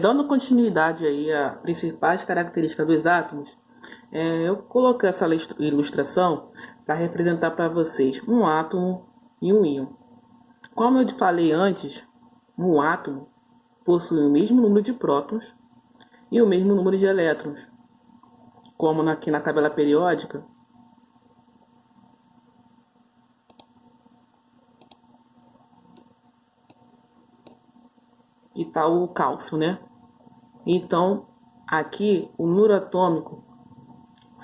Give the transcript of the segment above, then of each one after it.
Dando continuidade aí às principais características dos átomos, eu coloquei essa ilustração para representar para vocês um átomo e um íon. Como eu falei antes, um átomo possui o mesmo número de prótons e o mesmo número de elétrons, como aqui na tabela periódica. Que está o cálcio, né? Então, aqui o número atômico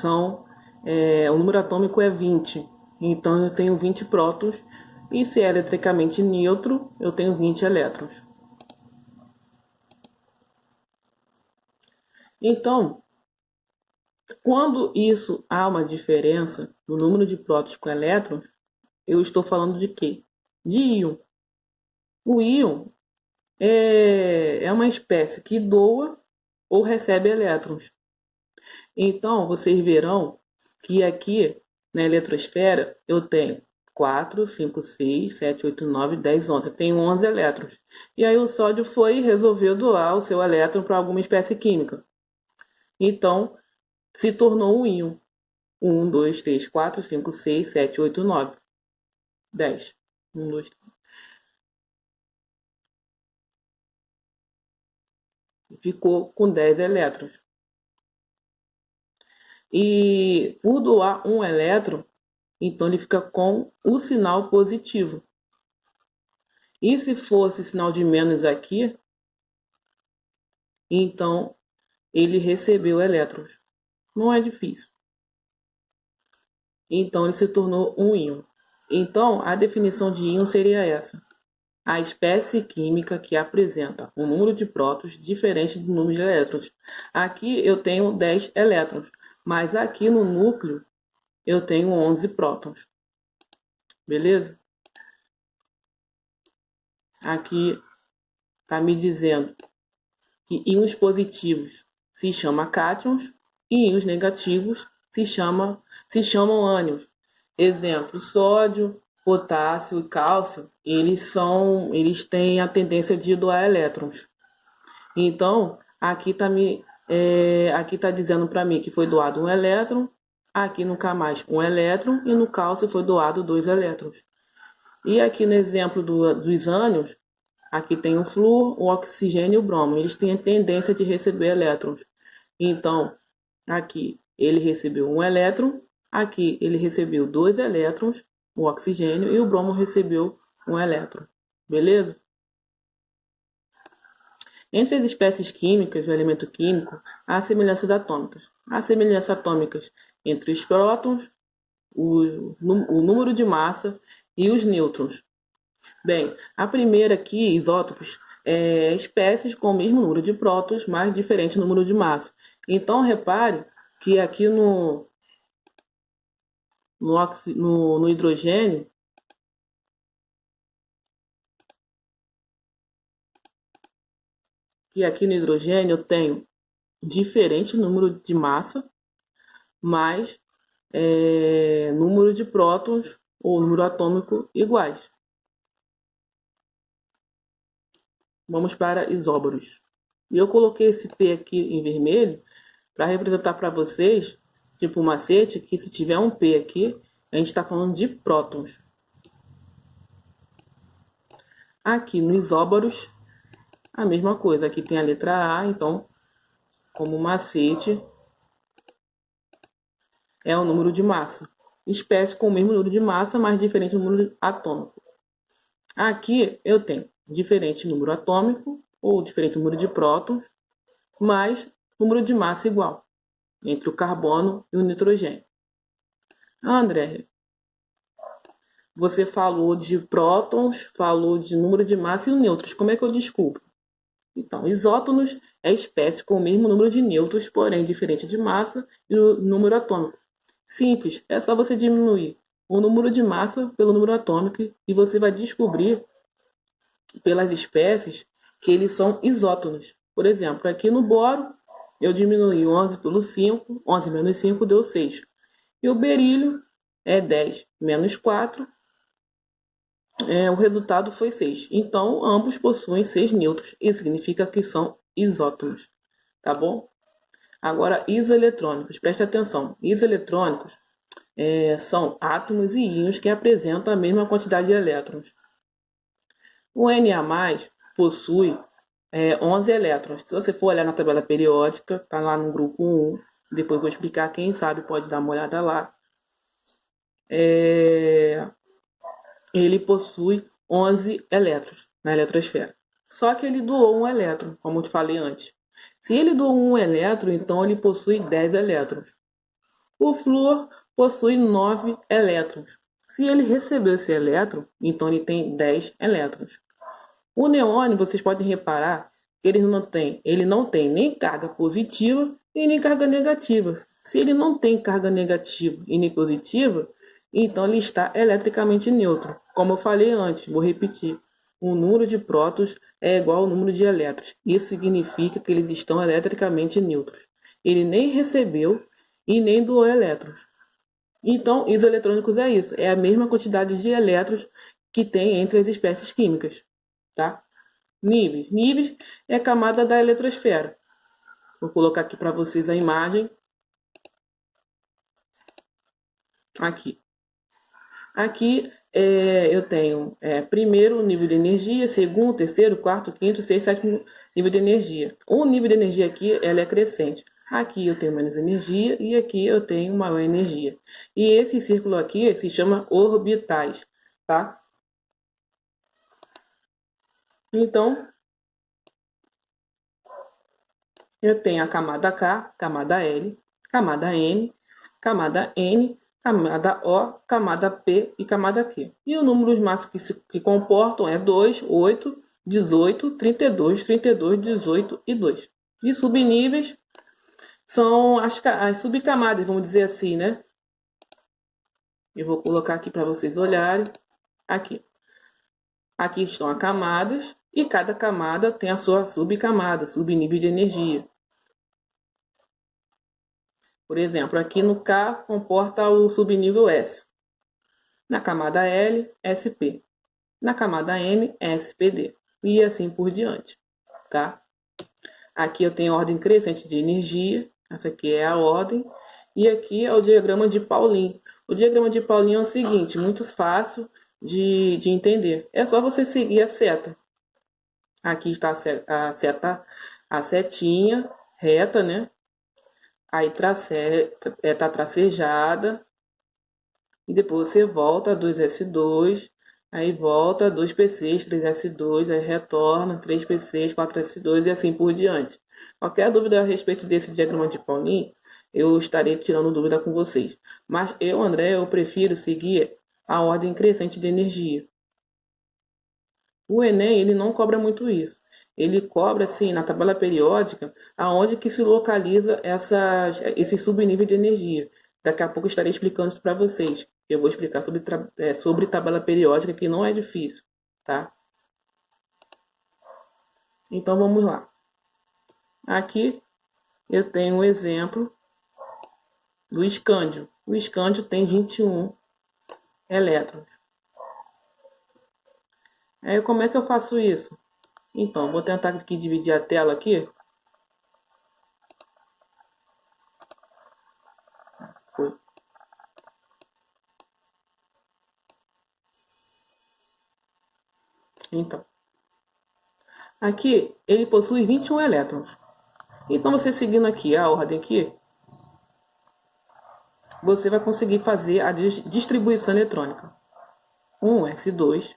o número atômico é 20. Então eu tenho 20 prótons e se é eletricamente neutro, eu tenho 20 elétrons. Então, quando isso há uma diferença no número de prótons com elétrons, eu estou falando de quê? De íon. O íon é uma espécie que doa ou recebe elétrons. Então, vocês verão que aqui na eletrosfera eu tenho 4, 5, 6, 7, 8, 9, 10, 11. Eu tenho 11 elétrons. E aí o sódio foi e resolveu doar o seu elétron para alguma espécie química. Então, se tornou um íon. 1, 2, 3, 4, 5, 6, 7, 8, 9, 10. 1, 2, 3. Ficou com 10 elétrons. E por doar um elétron, então ele fica com o sinal positivo. E se fosse sinal de menos aqui, então ele recebeu elétrons. Não é difícil. Então ele se tornou um íon. Então a definição de íon seria essa: a espécie química que apresenta um número de prótons diferente do número de elétrons. Aqui eu tenho 10 elétrons, mas aqui no núcleo eu tenho 11 prótons. Beleza? Aqui está me dizendo que íons positivos se chamam cátions e íons negativos se chamam ânions. Exemplo: sódio, potássio e cálcio, eles têm a tendência de doar elétrons. Então, aqui tá dizendo para mim que foi doado um elétron, aqui no K+, um elétron, e no cálcio foi doado 2 elétrons. E aqui no exemplo dos ânions, aqui tem o flúor, o oxigênio e o bromo. Eles têm a tendência de receber elétrons. Então, aqui ele recebeu um elétron, aqui ele recebeu 2 elétrons, o oxigênio, e o bromo recebeu um elétron. Beleza? Entre as espécies químicas do elemento químico, há semelhanças atômicas. Há semelhanças atômicas entre os prótons, o número de massa e os nêutrons. Bem, a primeira aqui, isótopos, espécies com o mesmo número de prótons, mas diferente número de massa. Então, repare que aqui no hidrogênio, eu tenho diferente número de massa, mais número de prótons ou número atômico iguais. Vamos para isóbaros. E eu coloquei esse P aqui em vermelho para representar para vocês, tipo um macete, que se tiver um P aqui, a gente está falando de prótons. Aqui no isóbaros, a mesma coisa. Aqui tem a letra A, então, como macete, é o número de massa. Espécie com o mesmo número de massa, mas diferente número atômico. Aqui eu tenho diferente número atômico, ou diferente número de prótons, mais número de massa igual, entre o carbono e o nitrogênio. André, você falou de prótons, falou de número de massa e nêutrons. Como é que eu descubro? Então, isótonos é espécie com o mesmo número de nêutrons, porém diferente de massa e o número atômico. Simples, é só você diminuir o número de massa pelo número atômico e você vai descobrir pelas espécies que eles são isótonos. Por exemplo, aqui no boro, eu diminui 11 pelo 5, 11 menos 5 deu 6. E o berílio é 10 menos 4, o resultado foi 6. Então, ambos possuem 6 nêutrons. Isso significa que são isótomos. Tá bom? Agora, isoeletrônicos. Preste atenção. Isoeletrônicos são átomos e íons que apresentam a mesma quantidade de elétrons. O Na+ possui 11 elétrons. Se você for olhar na tabela periódica, está lá no grupo 1. Depois vou explicar, quem sabe pode dar uma olhada lá. Ele possui 11 elétrons na eletrosfera. Só que ele doou um elétron, como eu falei antes. Se ele doou um elétron, então ele possui 10 elétrons. O flúor possui 9 elétrons. Se ele recebeu esse elétron, então ele tem 10 elétrons. O neônio, vocês podem reparar que ele não tem nem carga positiva e nem carga negativa. Se ele não tem carga negativa e nem positiva, então ele está eletricamente neutro. Como eu falei antes, vou repetir. O número de prótons é igual ao número de elétrons. Isso significa que eles estão eletricamente neutros. Ele nem recebeu e nem doou elétrons. Então, isoeletrônicos é isso. É a mesma quantidade de elétrons que tem entre as espécies químicas. Tá? Níveis. Níveis é a camada da eletrosfera. Vou colocar aqui para vocês a imagem. Aqui. Aqui eu tenho primeiro nível de energia, segundo, terceiro, quarto, quinto, sexto, sétimo nível de energia. O nível de energia aqui ela é crescente. Aqui eu tenho menos energia e aqui eu tenho maior energia. E esse círculo aqui se chama orbitais, tá? Então, eu tenho a camada K, camada L, camada M, camada N, camada O, camada P e camada Q. E os números máximos que comportam é 2, 8, 18, 32, 32, 18 e 2. E subníveis são as subcamadas, vamos dizer assim, né? Eu vou colocar aqui para vocês olharem. Aqui. Aqui estão as camadas e cada camada tem a sua subcamada, subnível de energia. Por exemplo, aqui no K comporta o subnível S. Na camada L, SP. Na camada M, SPD. E assim por diante. Tá? Aqui eu tenho ordem crescente de energia. Essa aqui é a ordem. E aqui é o diagrama de Pauling. O diagrama de Pauling é o seguinte, muito fácil de entender. É só você seguir a seta. Aqui está a setinha reta, né? Aí tá tracejada. E depois você volta a 2S2. Aí volta 2P6, 3S2. Aí retorna 3P6, 4S2 e assim por diante. Qualquer dúvida a respeito desse diagrama de Pauling, eu estarei tirando dúvida com vocês. Mas eu, André, eu prefiro seguir a ordem crescente de energia. O Enem, ele não cobra muito isso. Ele cobra, assim, na tabela periódica, aonde que se localiza esse subnível de energia. Daqui a pouco eu estarei explicando isso para vocês. Eu vou explicar sobre tabela periódica, que não é difícil, tá? Então, vamos lá. Aqui eu tenho um exemplo do escândio. O escândio tem 21 elétrons. Aí, como é que eu faço isso? Então, vou tentar aqui dividir a tela aqui. Foi. Então, aqui ele possui 21 elétrons. Então, você seguindo aqui a ordem aqui, você vai conseguir fazer a distribuição eletrônica. 1s2,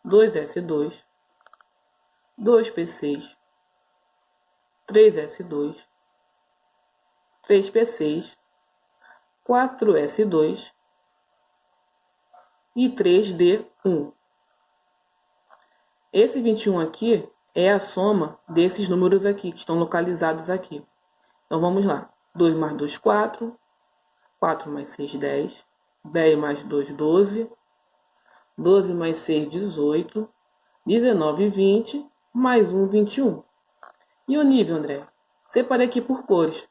2s2, 2p6, 3s2, 3p6, 4s2 e 3d1. Esse 21 aqui é a soma desses números aqui, que estão localizados aqui. Então, vamos lá. 2 mais 2, 4. 4 mais 6, 10. 10 mais 2, 12. 12 mais 6, 18. 19, 20. Mais 1, 21. E o nível, André? Separei aqui por cores.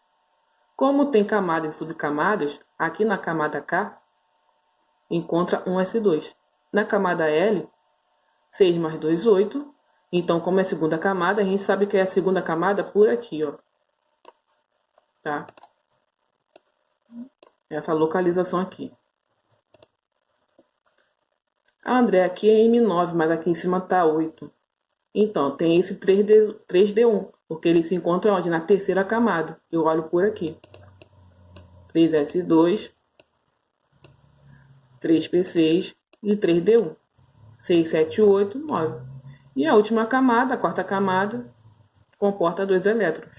Como tem camadas e subcamadas, aqui na camada K, encontra um S2. Na camada L, 6 mais 2, 8. Então, como é a segunda camada, a gente sabe que é a segunda camada por aqui, ó. Tá? Essa localização aqui. Ah, André, aqui é M9, mas aqui em cima tá 8. Então, tem esse 3D1, porque ele se encontra onde? Na terceira camada. Eu olho por aqui. 3S2, 3P6 e 3D1. 6, 7, 8, 9. E a última camada, a quarta camada, comporta 2 elétrons.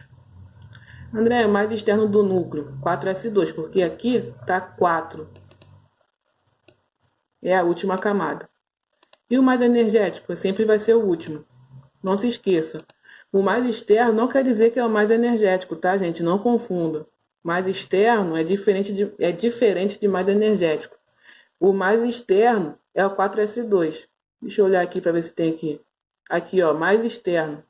André, é mais externo do núcleo, 4S2, porque aqui está 4. É a última camada. E o mais energético sempre vai ser o último. Não se esqueça. O mais externo não quer dizer que é o mais energético, tá, gente? Não confunda. Mais externo é diferente de mais energético. O mais externo é o 4S2. Deixa eu olhar aqui para ver se tem aqui. Aqui, ó, mais externo.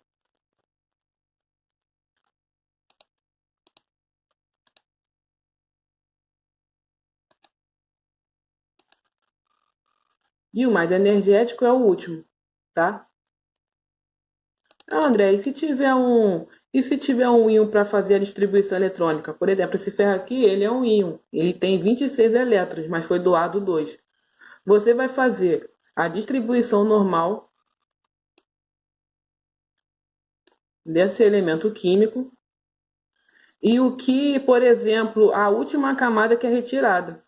E o mais energético é o último, tá? Ah, André, e se tiver um íon para fazer a distribuição eletrônica? Por exemplo, esse ferro aqui, ele é um íon. Ele tem 26 elétrons, mas foi doado 2. Você vai fazer a distribuição normal desse elemento químico e o que, por exemplo, a última camada que é retirada,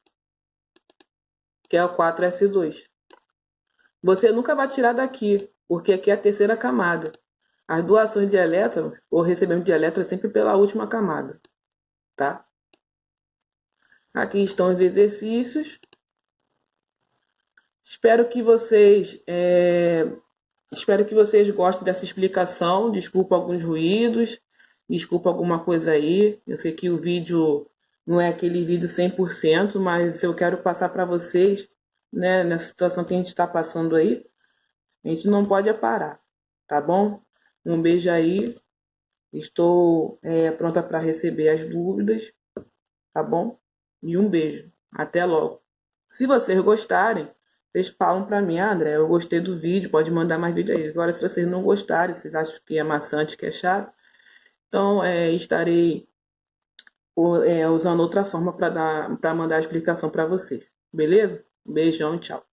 que é o 4S2. Você nunca vai tirar daqui, porque aqui é a terceira camada. As doações de elétrons, ou recebimento de elétrons, é sempre pela última camada, tá? Aqui estão os exercícios. Espero que vocês gostem dessa explicação. Desculpa alguns ruídos, desculpa alguma coisa aí. Eu sei que o vídeo não é aquele vídeo 100%, mas eu quero passar para vocês, né, nessa situação que a gente está passando aí. A gente não pode parar, tá bom? Um beijo aí. Estou pronta para receber as dúvidas, tá bom? E um beijo. Até logo. Se vocês gostarem, vocês falam para mim, André, eu gostei do vídeo, pode mandar mais vídeo aí. Agora, se vocês não gostarem, vocês acham que é maçante, que é chato, então estarei usando outra forma para mandar a explicação para vocês. Beleza? Beijão e tchau.